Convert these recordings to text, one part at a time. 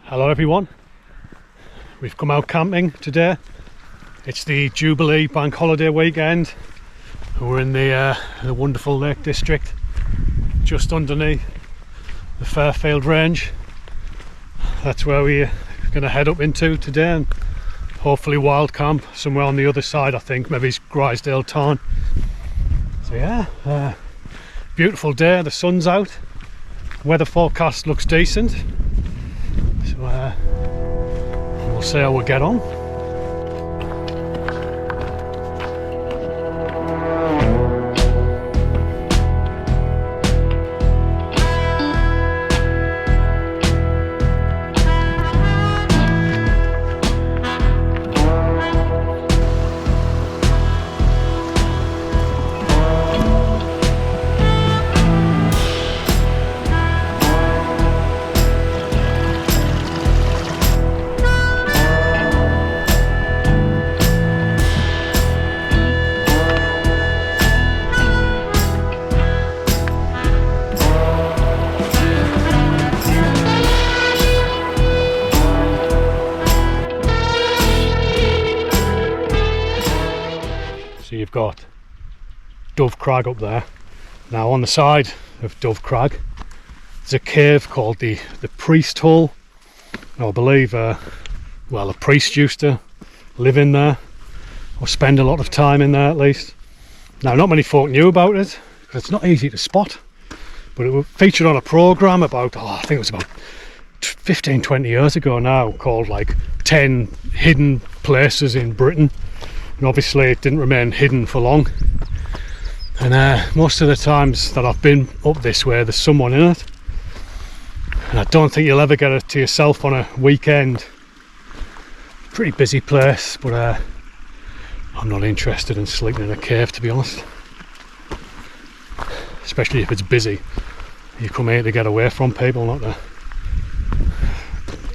Hello everyone, we've come out camping today. It's the Jubilee bank holiday weekend. We're in the wonderful Lake District just underneath the Fairfield range. That's where we're going to head up into today and hopefully wild camp somewhere on the other side. I think maybe it's Grisedale town. So yeah, beautiful day, the sun's out, weather forecast looks decent. So we'll see how we get on. So you've got Dove Crag up there. Now on the side of Dove Crag there's a cave called the Priest Hole. Now I believe well, a priest used to live in there or spend a lot of time in there at least. Now not many folk knew about it because it's not easy to spot, but it was featured on a programme about, I think it was about 15-20 years ago now, called like 10 hidden places in Britain. And obviously it didn't remain hidden for long, and most of the times that I've been up this way there's someone in it, and I don't think you'll ever get it to yourself on a weekend. Pretty busy place, but I'm not interested in sleeping in a cave, to be honest, especially if it's busy. You come here to get away from people, not to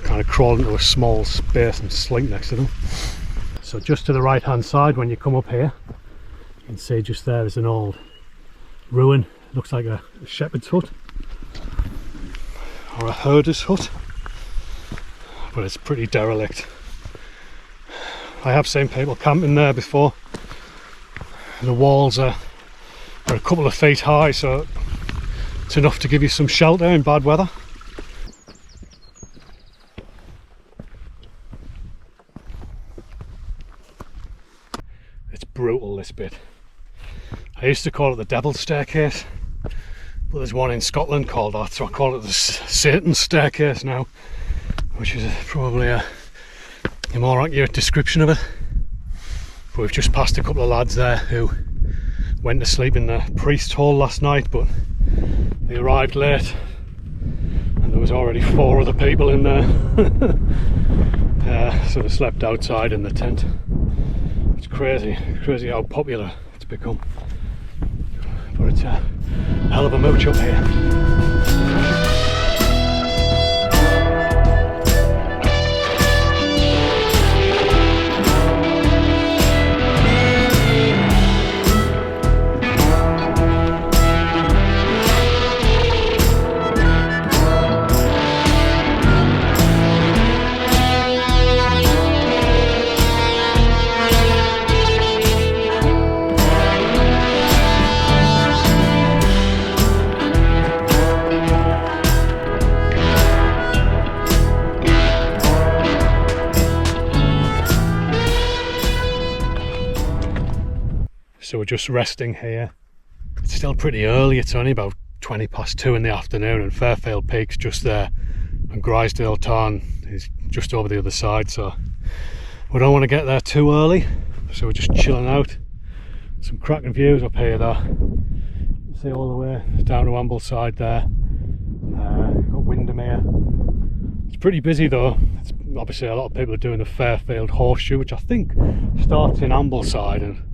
kind of crawl into a small space and sleep next to them. So just to the right hand side when you come up here, you can see just there is an old ruin. It looks like a shepherd's hut or a herder's hut, but it's pretty derelict. I have seen people camping there before. The walls are a couple of feet high, so it's enough to give you some shelter in bad weather. Brutal, this bit. I used to call it the Devil's Staircase, but there's one in Scotland called that, so I call it the Satan's Staircase now, which is probably a more accurate description of it. But we've just passed a couple of lads there who went to sleep in the Priest Hole last night, but they arrived late and there was already 4 other people in there. So they slept outside in the tent. It's crazy how popular it's become, but it's a hell of a mooch up here. So we're just resting here. It's still pretty early, it's only about 20 past 2 in the afternoon, and Fairfield Peak's just there and Grisedale town is just over the other side, so we don't want to get there too early, so we're just chilling out. Some cracking views up here though. You see all the way down to Ambleside there. Got Windermere. It's pretty busy though. It's obviously a lot of people are doing the Fairfield Horseshoe, which I think starts in Ambleside and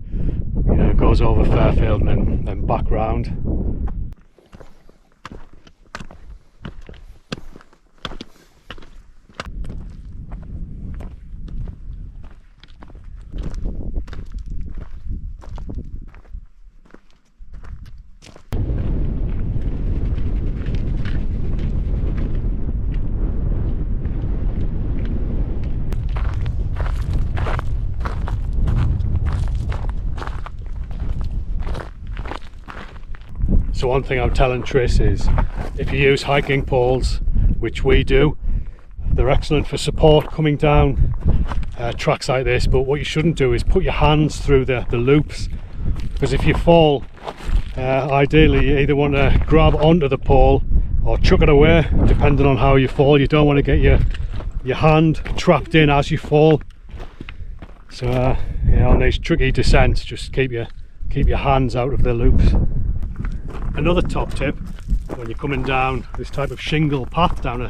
goes over Fairfield and then back round. So one thing I'm telling Tris is, if you use hiking poles, which we do, they're excellent for support coming down tracks like this, but what you shouldn't do is put your hands through the loops, because if you fall, ideally you either want to grab onto the pole or chuck it away, depending on how you fall. You don't want to get your hand trapped in as you fall. So yeah, on these tricky descents, just keep your hands out of the loops. Another top tip when you're coming down this type of shingle path down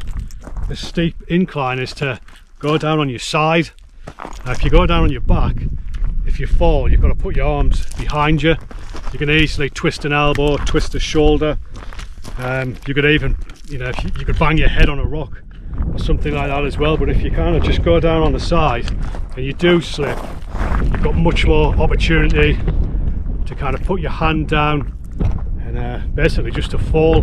a steep incline is to go down on your side. Now if you go down on your back, if you fall, you've got to put your arms behind you. You can easily twist an elbow, twist a shoulder. You could even, you know, you could bang your head on a rock or something like that as well. But if you kind of just go down on the side and you do slip, you've got much more opportunity to kind of put your hand down and basically just to fall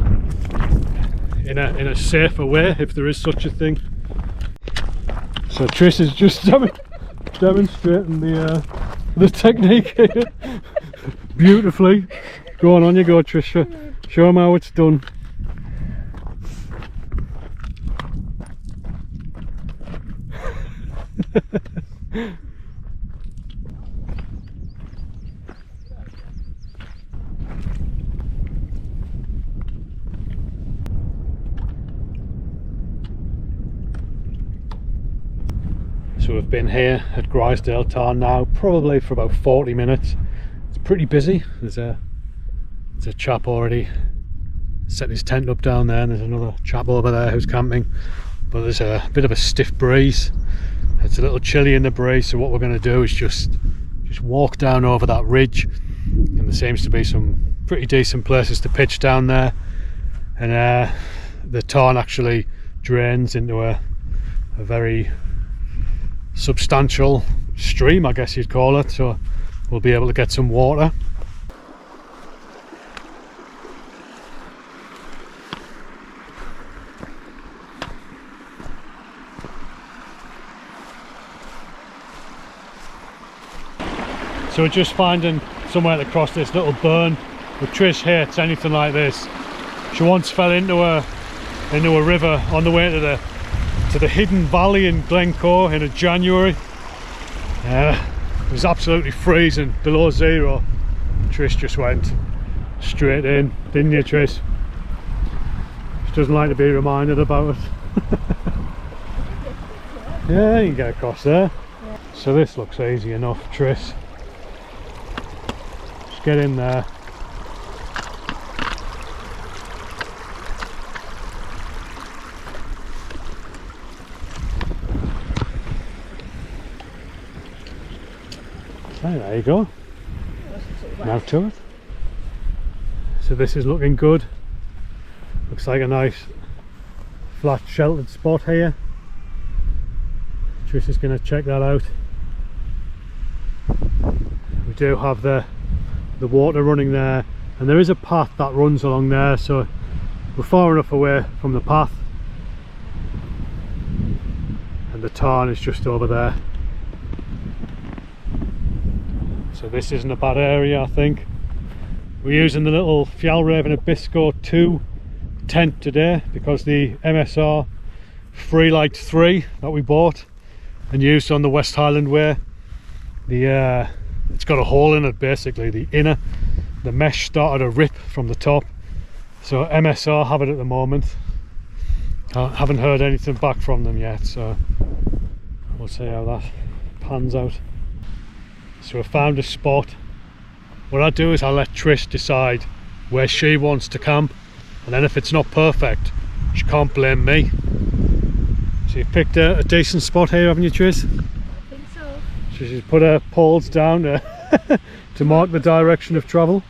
in a safer way, if there is such a thing. So Tris is just demonstrating the technique here beautifully. Go on you go, Trisha. Show them how it's done. So we've been here at Grisedale Tarn now probably for about 40 minutes. It's pretty busy. There's a chap already set his tent up down there, and there's another chap over there who's camping, but there's a bit of a stiff breeze. It's a little chilly in the breeze, so what we're going to do is just walk down over that ridge, and there seems to be some pretty decent places to pitch down there, and the tarn actually drains into a very substantial stream, I guess you'd call it, so we'll be able to get some water. So we're just finding somewhere to cross this little burn. But Trish hates anything like this. She once fell into a river on the way to the hidden valley in Glencoe in January. It was absolutely freezing, below zero. Trish just went straight in, didn't you, Trish? She doesn't like to be reminded about it. Yeah, you can get across there. Yeah. So this looks easy enough, Trish. Just get in there. Hey, there you go. Now to it. So this is looking good. Looks like a nice flat sheltered spot here. Trish is going to check that out. We do have the water running there, and there is a path that runs along there, so we're far enough away from the path, and the tarn is just over there. So this isn't a bad area, I think. We're using the little Fjallraven Abisko 2 tent today because the MSR Freelight 3 that we bought and used on the West Highland Way, it's got a hole in it basically. The mesh started to rip from the top, so MSR have it at the moment. I haven't heard anything back from them yet, so we'll see how that pans out. So I found a spot. What I do is I let Trish decide where she wants to camp, and then if it's not perfect, she can't blame me. So you've picked a decent spot here, haven't you, Trish? I think so. She's put her poles down to mark the direction of travel.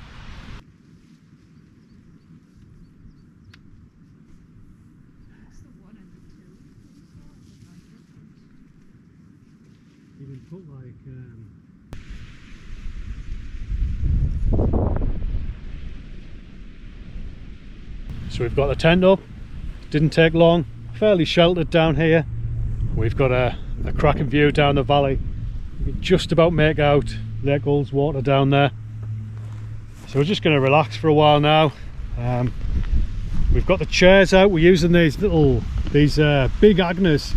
You can put like so we've got the tent up. Didn't take long. Fairly sheltered down here. We've got a cracking view down the valley. You can just about make out Lake Ullswater down there. So we're just going to relax for a while now, We've got the chairs out. We're using these big Agnes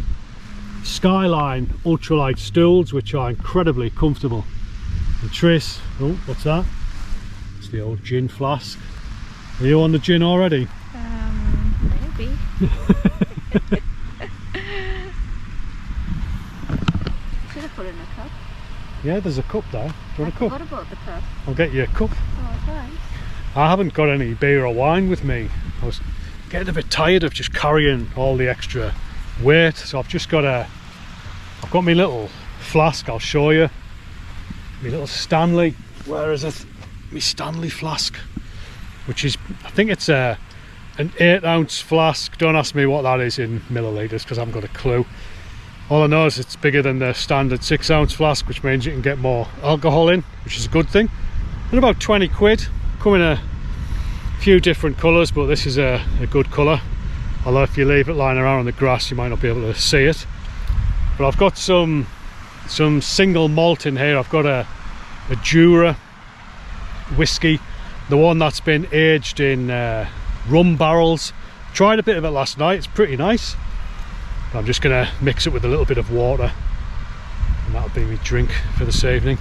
Skyline ultralight stools, which are incredibly comfortable. And Tris, oh, what's that? It's the old gin flask. Are you on the gin already? Maybe. Should have put in a cup. Yeah, there's a cup there. Do you want a cup? What about the cup? I'll get you a cup. Oh, thanks. I haven't got any beer or wine with me. I was getting a bit tired of just carrying all the extra weight, so I've got my little flask. I'll show you. My little Stanley. Where is it? My Stanley flask, which is, I think it's an 8-ounce flask. Don't ask me what that is in millilitres because I haven't got a clue. All I know is it's bigger than the standard 6-ounce flask, which means you can get more alcohol in, which is a good thing. And about 20 quid. Come in a few different colours, but this is a good colour. Although if you leave it lying around on the grass, you might not be able to see it. But I've got some single malt in here. I've got a Jura whiskey, the one that's been aged in rum barrels. Tried a bit of it last night. It's pretty nice. I'm just going to mix it with a little bit of water, and that'll be my drink for this evening.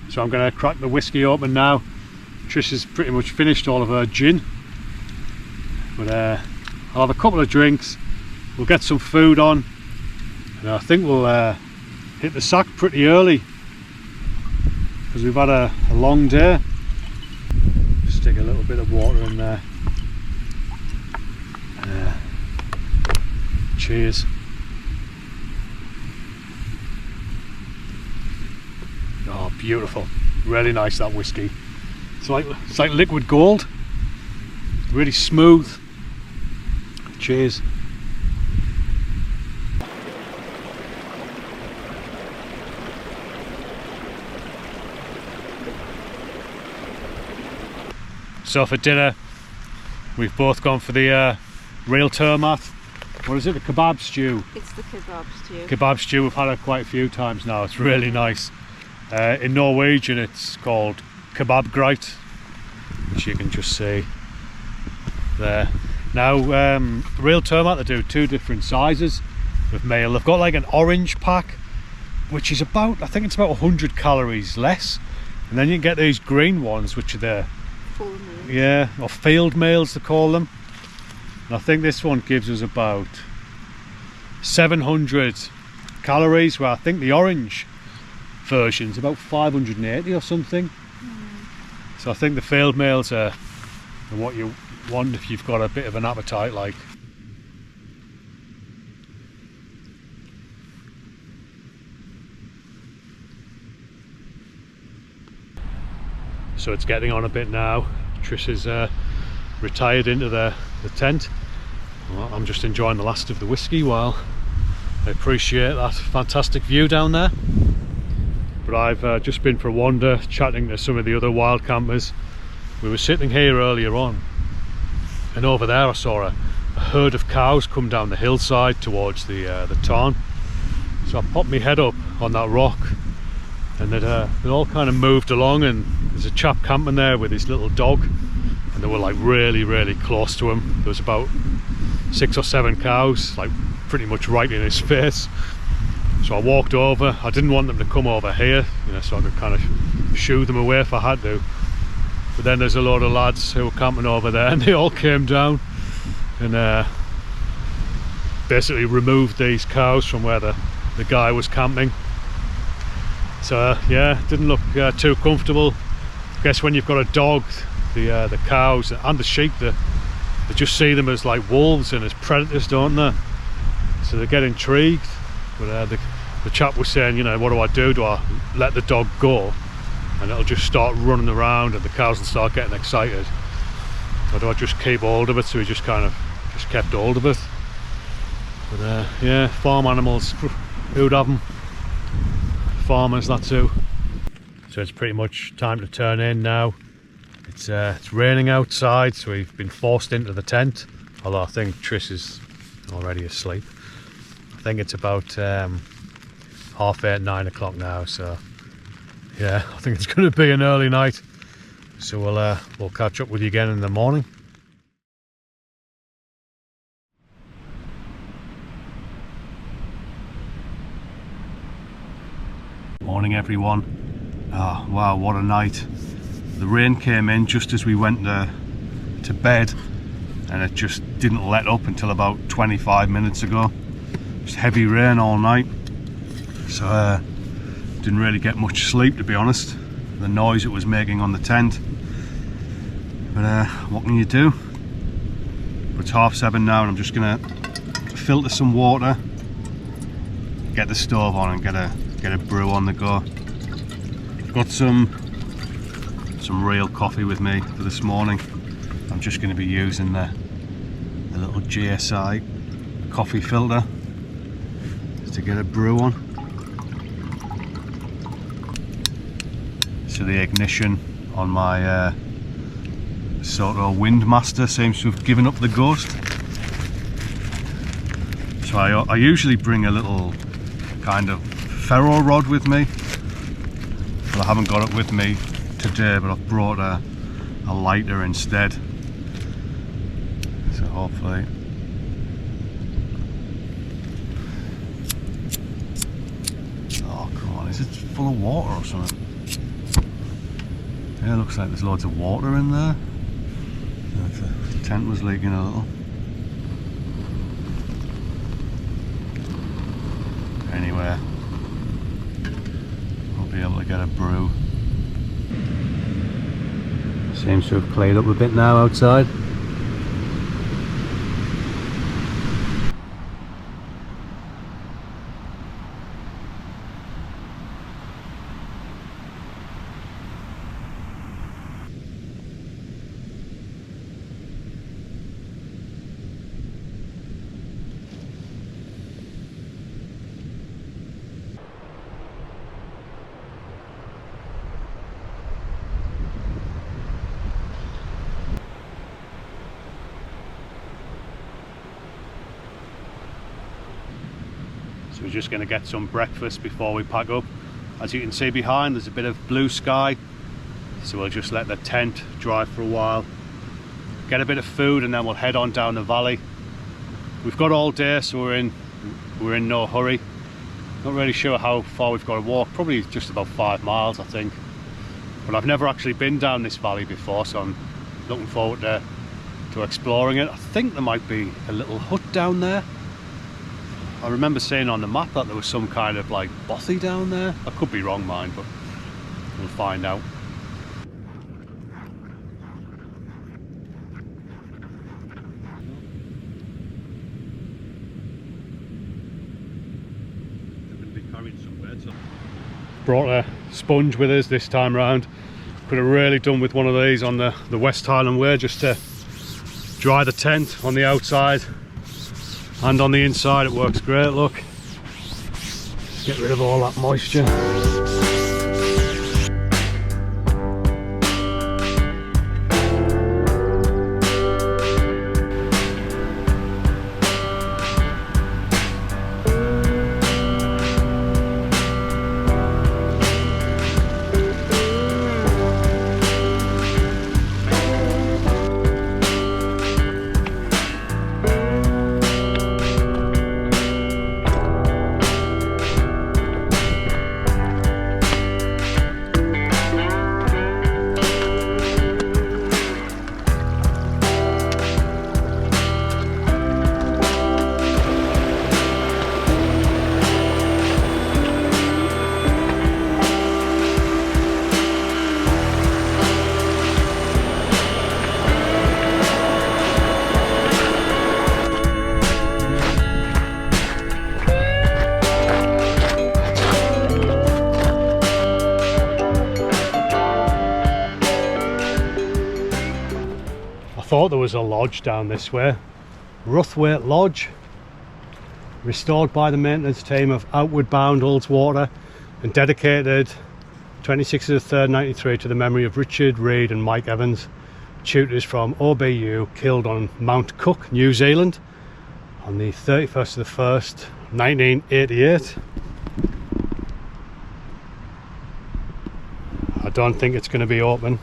So I'm going to crack the whiskey open now. Trish has pretty much finished all of her gin, but I'll have a couple of drinks. We'll get some food on, and I think we'll hit the sack pretty early because we've had a long day. Just stick a little bit of water in there. Cheers. Oh, beautiful. Really nice, that whiskey. It's like liquid gold. Really smooth. Cheers. So for dinner, we've both gone for the real termat. What is it? The kebab stew. It's the kebab stew. Kebab stew, we've had it quite a few times now. It's really nice. In Norwegian it's called kebab greit, which you can just see there. Now real termat, they do 2 different sizes of meal. They've got like an orange pack, which is about, I think it's about 100 calories less, and then you can get these green ones, which are the Full meals. Yeah, or field meals they call them. And I think this one gives us about 700 calories, where I think the orange version is about 580 or something. So I think the field meals are what you want if you've got a bit of an appetite like. So it's getting on a bit now. Trish is retired into the tent. Well, I'm just enjoying the last of the whiskey while I appreciate that fantastic view down there. But I've just been for a wander, chatting to some of the other wild campers. We were sitting here earlier on, and over there I saw a herd of cows come down the hillside towards the tarn. So I popped my head up on that rock, and they'd all kind of moved along, and there's a chap camping there with his little dog, and they were like really close to him. There was about 6 or 7 cows, like pretty much right in his face. So I walked over. I didn't want them to come over here, you know, so I could kind of shoo them away if I had to. But then there's a load of lads who were camping over there, and they all came down and basically removed these cows from where the guy was camping. So yeah, didn't look too comfortable. I guess when you've got a dog, the cows and the sheep, they just see them as like wolves and as predators, don't they? So they get intrigued. But the chap was saying, you know, what do I do? Do I let the dog go and it'll just start running around and the cows will start getting excited, or do I just keep hold of it? So he just kind of kept hold of it. But yeah, farm animals, who'd have them? Farmers, that's who. So it's pretty much time to turn in now. It's raining outside, so we've been forced into the tent, although I think Trish is already asleep. I think it's about 8:30, 9 o'clock now, so yeah, I think it's going to be an early night. So we'll catch up with you again in the morning. Morning everyone. Oh, wow, what a night. The rain came in just as we went to bed, and it just didn't let up until about 25 minutes ago. Just heavy rain all night, so didn't really get much sleep, to be honest. The noise it was making on the tent, but what can you do? It's 7:30 now, and I'm just gonna filter some water, get the stove on and get a brew on the go. I've got some real coffee with me for this morning. I'm just going to be using the little GSI coffee filter to get a brew on. So the ignition on my Soto Windmaster seems to have given up the ghost. So I usually bring a little kind of ferro rod with me. Well, I haven't got it with me today, but I've brought a lighter instead. So hopefully oh come on, is it full of water or something? Yeah, it looks like there's loads of water in there. The tent was leaking a little. Anyway, we'll be able to get a brew. Seems to have cleared up a bit now outside. So we're just going to get some breakfast before we pack up. As you can see behind, there's a bit of blue sky, so we'll just let the tent dry for a while, get a bit of food, and then we'll head on down the valley. We've got all day, so we're in no hurry. Not really sure how far we've got to walk, probably just about 5 miles I think, but I've never actually been down this valley before, so I'm looking forward to exploring it. I think there might be a little hut down there. I remember seeing on the map that there was some kind of like bothy down there. I could be wrong, mind, but we'll find out. Brought a sponge with us this time round. Could have really done with one of these on the West Highland Way, just to dry the tent on the outside. And on the inside it works great, look. Get rid of all that moisture. Thought there was a lodge down this way, Ruthwaite Lodge, restored by the maintenance team of Outward Bound Ullswater and dedicated 26th of the 3rd 93 to the memory of Richard Reed and Mike Evans, tutors from OBU, killed on Mount Cook, New Zealand on the 31st of the 1st 1988. I don't think it's going to be open.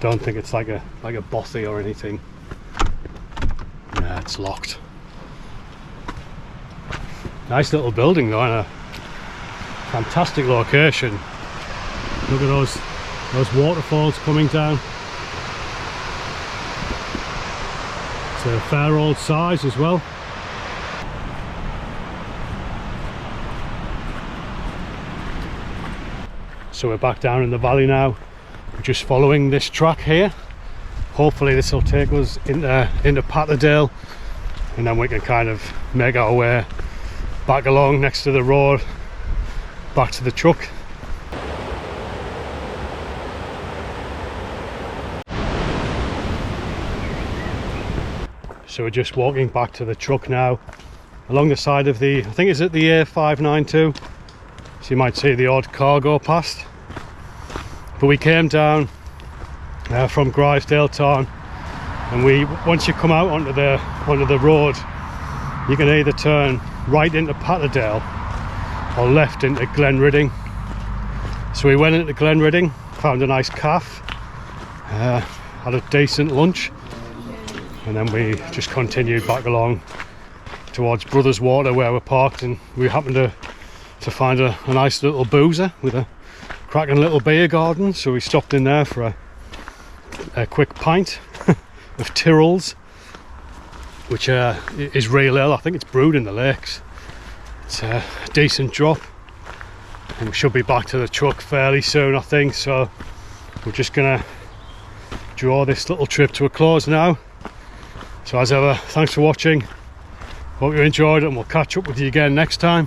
Don't think it's like a bothy or anything. Yeah, it's locked. Nice little building though, and a fantastic location. Look at those waterfalls coming down. It's a fair old size as well. So we're back down in the valley now. We're just following this track here. Hopefully this will take us into Patterdale, and then we can kind of make our way back along next to the road, back to the truck. So we're just walking back to the truck now, along the side of the, I think it's at the A592, so you might see the odd car go past. But we came down from Grisedale town, and once you come out onto the road, you can either turn right into Patterdale or left into Glenridding. So we went into Glenridding, found a nice cafe, had a decent lunch, and then we just continued back along towards Brothers Water where we're parked, and we happened to find a nice little boozer with a cracking little beer garden, so we stopped in there for a quick pint of Tyrrell's, which is real ale. I think it's brewed in the lakes. It's a decent drop, and we should be back to the truck fairly soon, I think. So we're just gonna draw this little trip to a close now. So as ever, thanks for watching, hope you enjoyed it, and we'll catch up with you again next time.